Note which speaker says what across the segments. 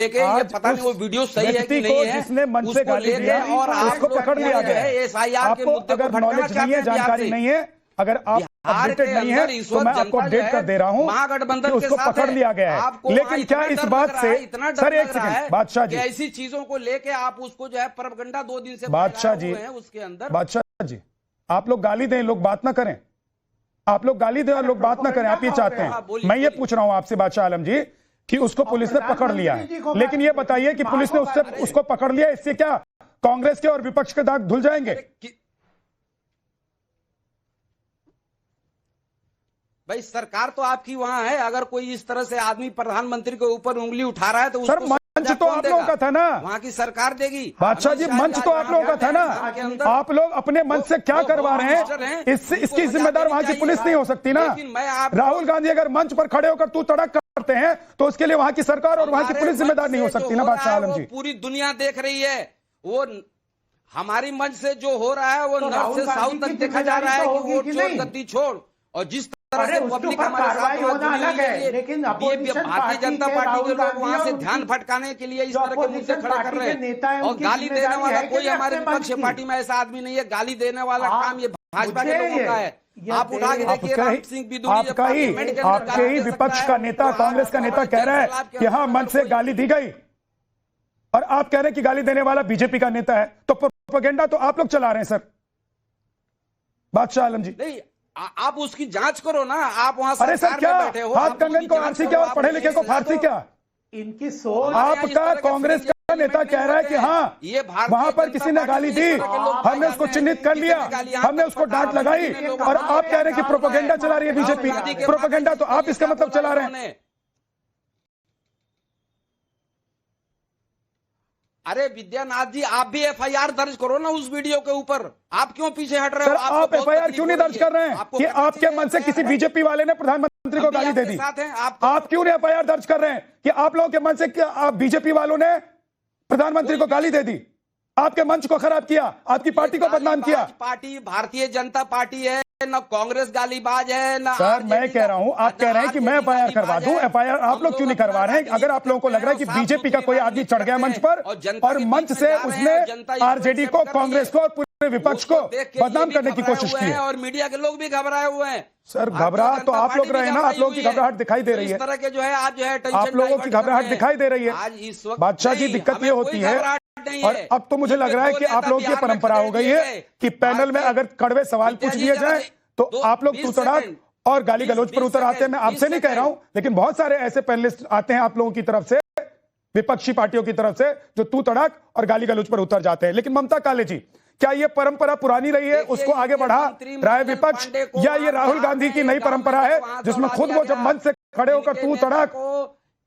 Speaker 1: लेके ये पता नहीं वो वीडियो सही है कि नहीं है,
Speaker 2: जिसने मन से गाली दिया
Speaker 1: और
Speaker 2: उसको पकड़ लिया गया है।
Speaker 1: एसआईआर के मुद्दे को
Speaker 2: अगर नॉलेज नहीं है, जानकारी नहीं है, अगर आप अपडेटेड नहीं है तो मैं आपको अपडेट कर दे रहा हूं
Speaker 1: महागठबंधन
Speaker 2: उसको पकड़ लिया गया है। लेकिन क्या इस बात से सर एक सेकंड बादशाह जी,
Speaker 1: ऐसी चीजों को लेके आप उसको जो है प्रोपेगेंडा 2 दिन से
Speaker 2: बादशाह जी
Speaker 1: उसके अंदर
Speaker 2: बादशाह जी आप लोग गाली दें, लोग बात ना करें, आप लोग गाली दें और लोग बात ना करें, आप ये चाहते हैं। मैं ये पूछ रहा हूं आपसे बादशाह आलम जी कि उसको पुलिस ने पकड़ लिया है, लेकिन ये बताइए कि पुलिस ने उसको पकड़ लिया, इससे क्या कांग्रेस के और विपक्ष के दाग धुल जाएंगे?
Speaker 1: भाई सरकार तो आपकी वहां है, अगर कोई इस तरह से आदमी प्रधानमंत्री के ऊपर उंगली उठा रहा है तो
Speaker 2: सर मंच तो आप लोगों का था ना,
Speaker 1: वहां की सरकार देगी।
Speaker 2: बादशाह जी मंच तो आप लोगों का था ना, आप लोग अपने मंच से क्या करवा रहे हैं, इसकी जिम्मेदार वहां की पुलिस नहीं हो सकती ना। राहुल गांधी अगर मंच पर खड़े होकर तू तड़क करते हैं तो उसके लिए वहां की सरकार और वहां की पुलिस जिम्मेदार नहीं हो सकती ना बादशाह आलम जी।
Speaker 1: पूरी दुनिया देख रही है, वो हमारी मंच से जो हो रहा है वो नॉर्थ से साउथ तक देखा जा रहा है कि वोट छोड़ गद्दी छोड़, और जिस तरह से पब्लिक हमारे साथ भारतीय जनता पार्टी के लोग वहां से ध्यान भटकाने के लिए इस तरह के मुद्दे खड़े कर रहे हैं। और गाली देने वाला कोई हमारे विपक्ष पार्टी में ऐसा आदमी नहीं है, गाली देने वाला काम ये भाजपा के लोगों का है। आप उठा के देखिए राम सिंह बिदुरी,
Speaker 2: आपके ही विपक्ष का नेता, कांग्रेस का नेता कह रहा है कि हाँ मंच से गाली दी गई, और आप कह रहे हैं कि गाली देने वाला बीजेपी का नेता है, तो प्रोपेगेंडा तो आप लोग चला रहे हैं सर बादशाह आलम जी।
Speaker 1: नहीं आप उसकी जांच करो ना, आप वहां
Speaker 2: अरे सर क्या
Speaker 1: बैठे हो,
Speaker 2: हाथ कंगन को आरसी क्या और पढ़े लिखे को फारसी क्या?
Speaker 3: इनकी सोच
Speaker 2: आपका कांग्रेस का नेता कह रहा है कि हाँ
Speaker 1: ये
Speaker 2: वहां पर किसी ने गाली दी, हमने उसको चिन्हित कर लिया, हमने उसको डांट लगाई, और आप कह रहे हैं कि प्रोपेगेंडा चला रही है बीजेपी। प्रोपेगेंडा तो आप इसका मतलब चला रहे हैं।
Speaker 1: अरे विद्यानाथ जी आप भी एफआईआर दर्ज करो ना उस वीडियो के ऊपर, आप क्यों पीछे हट रहे हो?
Speaker 2: आप एफआईआर क्यों नहीं दर्ज कर रहे हैं कि आपके मन से किसी बीजेपी वाले ने प्रधानमंत्री को गाली दे दी? आप क्यों नहीं एफआईआर दर्ज कर रहे हैं कि आप लोगों के मन से बीजेपी वालों ने प्रधानमंत्री को गाली दे दी, आपके मंच को खराब किया, आपकी पार्टी को बदनाम किया?
Speaker 1: पार्टी भारतीय जनता पार्टी है ना, कांग्रेस गालीबाज है ना।
Speaker 2: सर मैं कह रहा हूं, आप कह रहे हैं कि मैं एफआईआर करवा दूं, एफआईआर आप लोग क्यों नहीं करवा रहे हैं? अगर आप लोगों को लग रहा है कि बीजेपी का कोई आदमी चढ़ गया मंच पर और मंच से उसने आरजेडी को, कांग्रेस को और पूरे विपक्ष को बदनाम करने की कोशिश की है,
Speaker 1: और मीडिया के लोग भी घबराए हुए हैं।
Speaker 2: सर घबरा तो आप लोग रहे ना, आप लोगों की घबराहट दिखाई दे रही है,
Speaker 1: इस तरह के जो है आप जो है
Speaker 2: आप लोगों की घबराहट दिखाई दे रही है। बादशाह जी दिक्कत ये होती है, और अब तो मुझे लग रहा है कि आप लोगों की परंपरा हो गई है कि पैनल में अगर कड़वे सवाल पूछ लिए जाए तो आप लोग तू तड़ाक और गाली गलौज पर उतर आते हैं। मैं आपसे नहीं कह रहा हूं, लेकिन बहुत सारे ऐसे पैनलिस्ट आते हैं आप लोगों की तरफ से, विपक्षी पार्टियों की तरफ से, जो तू तड़ाक और गाली गलौज पर उतर जाते हैं। लेकिन ममता काले जी, क्या ये परंपरा पुरानी रही है, उसको आगे बढ़ा रहा है विपक्ष, या ये राहुल गांधी की नई परंपरा है जिसमें खुद वो जब मंच से खड़े होकर तू तड़ाक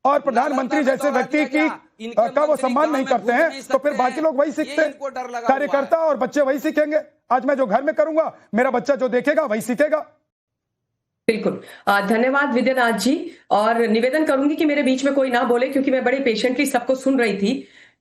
Speaker 2: और प्रधानमंत्री जैसे व्यक्ति की का वो सम्मान नहीं करते हैं, तो फिर बाकी लोग वही सीखते हैं, कार्यकर्ता और बच्चे वही सीखेंगे। आज मैं जो घर में करूंगा मेरा बच्चा जो देखेगा वही सीखेगा।
Speaker 4: बिल्कुल धन्यवाद विद्यानाथ जी, और निवेदन करूंगी कि मेरे बीच में कोई ना बोले क्योंकि मैं बड़े पेशेंटली सबको सुन रही थी।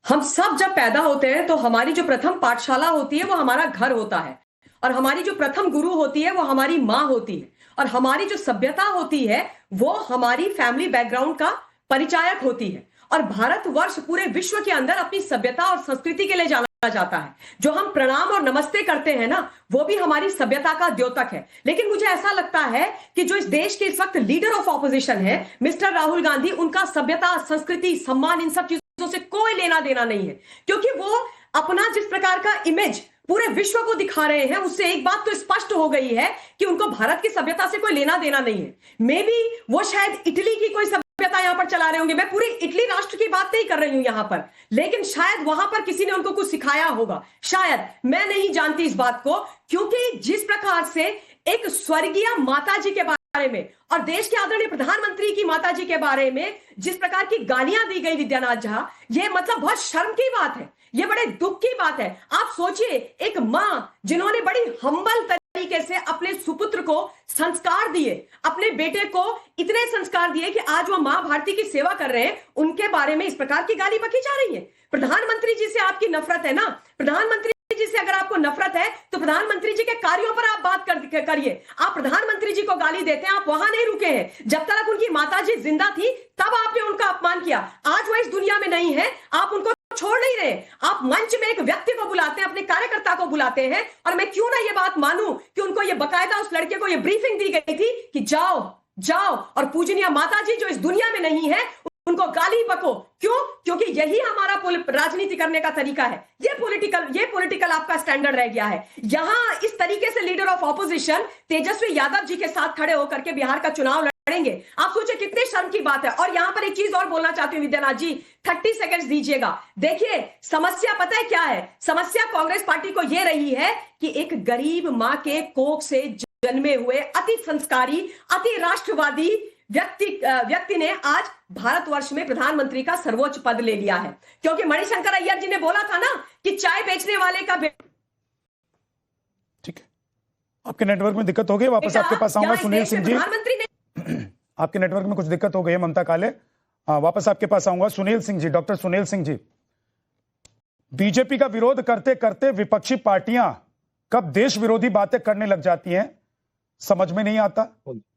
Speaker 4: हम सब जब पैदा होते हैं तो हमारी जो प्रथम पाठशाला होती है वो हमारा घर होता है, और हमारी जो प्रथम गुरु होती है वो हमारी माँ होती है, और हमारी जो सभ्यता होती है वो हमारी फैमिली बैकग्राउंड का परिचायक होती है। और भारतवर्ष पूरे विश्व के अंदर अपनी सभ्यता और संस्कृति के लिए जाना जाता है। जो हम प्रणाम और नमस्ते करते हैं ना, वो भी हमारी सभ्यता का द्योतक है। लेकिन मुझे ऐसा लगता है कि जो इस देश के इस वक्त लीडर ऑफ ऑपोजिशन है मिस्टर राहुल गांधी, उनका सभ्यता, संस्कृति, सम्मान, इन सब चीजों से कोई लेना देना नहीं है, क्योंकि वो अपना जिस प्रकार का इमेज पूरे विश्व को दिखा रहे हैं, उससे एक बात तो स्पष्ट हो गई है कि उनको भारत की सभ्यता से कोई लेना देना नहीं है। मे बी वो शायद इटली की कोई सभ्यता यहां पर चला रहे होंगे, मैं पूरे इटली राष्ट्र की बात नहीं कर रही हूं यहां पर, लेकिन शायद वहां पर किसी ने उनको कुछ सिखाया होगा, शायद, मैं नहीं जानती इस बात को। क्योंकि जिस प्रकार से एक स्वर्गीय माता जी के बारे में और देश के आदरणीय प्रधानमंत्री की माता जी के बारे में जिस प्रकार की गालियां दी गई विद्यानाथ झा, ये मतलब बहुत शर्म की बात है, ये बड़े दुख की बात है। आप सोचिए, एक मां जिन्होंने बड़ी हम्बल तरीके से अपने सुपुत्र को संस्कार दिए, अपने बेटे को इतने संस्कार दिए कि आज वो मां भारती की सेवा कर रहे हैं, उनके बारे में इस प्रकार की गाली बकी जा रही है। प्रधानमंत्री जी से आपकी नफरत है ना, प्रधानमंत्री जी से अगर आपको नफरत है तो प्रधानमंत्री जी के कार्यों पर आप बात करिए। आप प्रधानमंत्री जी को गाली देते हैं, आप वहां नहीं रुके हैं। जब तक उनकी माताजी जिंदा थी तब आपने उनका अपमान किया, आज वो इस दुनिया में नहीं है, आप उनको छोड़ नहीं रहे। आप मंच में एक व्यक्ति को बुलाते हैं, अपने कार्यकर्ता को बुलाते हैं, और मैं क्यों ना ये बात मानूं कि उनको ये बकायदा उस लड़के को ये ब्रीफिंग दी गई थी कि जाओ जाओ और पूजनीय माताजी जो इस दुनिया में नहीं है उनको गाली बको। क्यों? क्योंकि यही हमारा राजनीति करने का तरीका है। ये पॉलिटिकल आपका स्टैंडर्ड रह गया है। यहां इस तरीके से leader of opposition Tejashwi Yadav ji के साथ खड़े होकर के बिहार का चुनाव लड़ेंगे, आप सोचे कितने शर्म की बात है। और यहां पर एक चीज और बोलना चाहती हूं विद्यानाथ जी, 30 सेकंड्स दीजिएगा। देखिए समस्या पता है क्या है? समस्या कांग्रेस पार्टी को यह रही है कि एक गरीब मां के कोख से जन्मे हुए अति संस्कारी, अति राष्ट्रवादी व्यक्ति ने आज भारतवर्ष में प्रधानमंत्री का सर्वोच्च पद ले लिया है। क्योंकि मणिशंकर अय्यर जी ने बोला था ना कि चाय बेचने वाले का
Speaker 2: ठीक है, आपके नेटवर्क में दिक्कत हो गई, वापस आपके पास आऊंगा सुनील सिंह जी।
Speaker 4: प्रधानमंत्री ने
Speaker 2: आपके नेटवर्क में कुछ दिक्कत हो गई है ममता काले, वापस आपके पास आऊंगा। सुनील सिंह जी, डॉक्टर सुनील सिंह जी, बीजेपी का विरोध करते करते विपक्षी पार्टियां कब देश विरोधी बातें करने लग जाती हैं समझ में नहीं आता,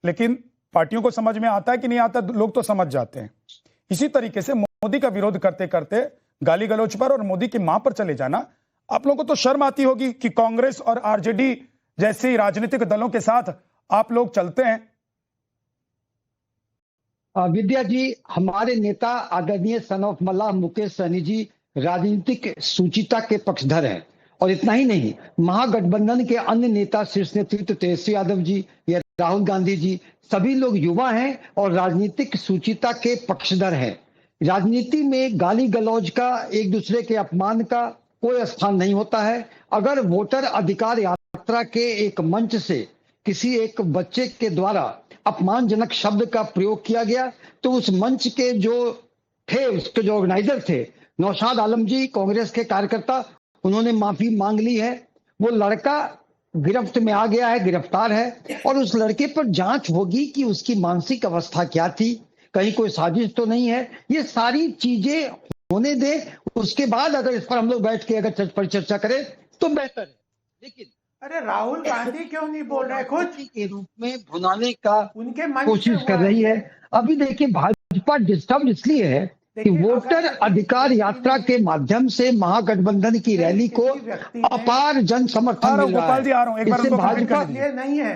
Speaker 2: लेकिन पार्टियों को समझ में आता है कि नहीं आता, लोग तो समझ जाते हैं। इसी तरीके से मोदी का विरोध करते करते गाली गलौज पर और मोदी की मां पर चले जाना, आप लोगों को तो शर्म आती होगी कि कांग्रेस और आरजेडी जैसे राजनीतिक दलों के साथ आप लोग चलते हैं।
Speaker 3: विद्या जी, हमारे नेता आदरणीय सन ऑफ मल्लाह मुकेश सहनी जी राजनीतिक सुचिता के पक्षधर हैं, और इतना ही नहीं, महागठबंधन के अन्य नेता शीर्ष नेतृत्व तेजस्वी यादव जी या राहुल गांधी जी सभी लोग युवा हैं और राजनीतिक सुचिता के पक्षधर हैं। राजनीति में गाली गलौज का, एक दूसरे के अपमान का कोई स्थान नहीं होता है। अगर वोटर अधिकार यात्रा के एक मंच से किसी एक बच्चे के द्वारा अपमानजनक शब्द का प्रयोग किया गया तो उस मंच के जो थे, उसके जो ऑर्गेनाइजर थे नौशाद आलम जी, कांग्रेस के कार्यकर्ता, उन्होंने माफी मांग ली है। वो लड़का गिरफ्त में आ गया है, गिरफ्तार है, और उस लड़के पर जांच होगी कि उसकी मानसिक अवस्था क्या थी, कहीं कोई साजिश तो नहीं है। ये सारी चीजें होने दे, उसके बाद अगर इस पर हम लोग बैठ के अगर चर्चा करें तो बेहतर है। लेकिन
Speaker 5: अरे राहुल गांधी क्यों नहीं बोल रहे? खुद
Speaker 3: के रूप में भुनाने का
Speaker 5: उनके मन
Speaker 3: कोशिश कर रही है। अभी देखिए, भाजपा डिस्टर्ब इसलिए है कि वोटर अधिकार यात्रा के माध्यम से महागठबंधन की रैली को अपार जन समर्थन मिल रहा है।
Speaker 2: गोपाल जी आ रहा हूं, एक बार उनको
Speaker 5: भाजपा ये नहीं है।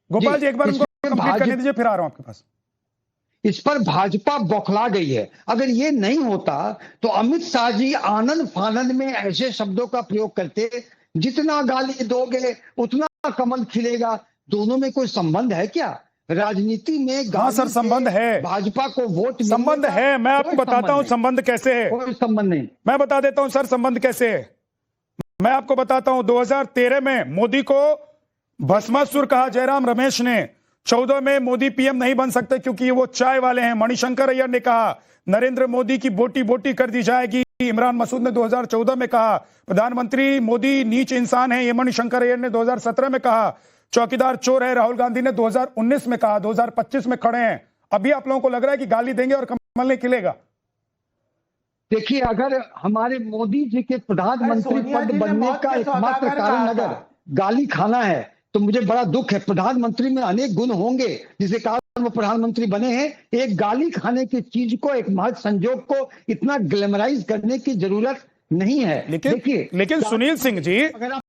Speaker 2: गोपाल जी एक बार उनको कंप्लीट करने दीजिए, फिर आ रहा हूं आपके पास।
Speaker 3: इस पर भाजपा बौखला गई है। अगर ये नहीं होता तो अमित शाह जी आनंद फानंद में ऐसे शब्दों का प्रयोग करते, जितना गाली दोगे उतना कमल खिलेगा। दोनों में कोई संबंध है क्या? राजनीति में
Speaker 2: हाँ सर, संबंध है,
Speaker 3: भाजपा को वोट
Speaker 2: संबंध है। मैं आपको बताता हूं संबंध कैसे है।
Speaker 3: कोई संबंध नहीं,
Speaker 2: मैं बता देता हूं सर संबंध कैसे है। मैं आपको बताता हूं, 2013 में मोदी को भस्मासुर कहा जयराम रमेश ने। 14 में मोदी पीएम नहीं बन सकते क्योंकि वो चाय वाले हैं। मणिशंकर अय्यर ने कहा नरेंद्र मोदी की बोटी बोटी कर दी जाएगी। इमरान मसूद ने 2014 में कहा प्रधानमंत्री मोदी नीच इंसान है, ये मणिशंकर अय्यर ने 2017 में कहा। चौकीदार चोर है, राहुल गांधी ने 2019 में कहा। 2025 में खड़े हैं, अभी आप लोगों को लग रहा है कि गाली देंगे और कमल नहीं खिलेगा।
Speaker 3: देखिए, अगर हमारे मोदी जी के प्रधानमंत्री पद बनने का एकमात्र कारण अगर गाली खाना है तो मुझे बड़ा दुख है। प्रधानमंत्री में अनेक गुण होंगे जिसे कारण वो प्रधानमंत्री बने हैं। एक गाली खाने की चीज को, एक महज संजोग को इतना ग्लैमराइज करने की जरूरत नहीं है।
Speaker 2: लेकिन सुनील सिंह जी,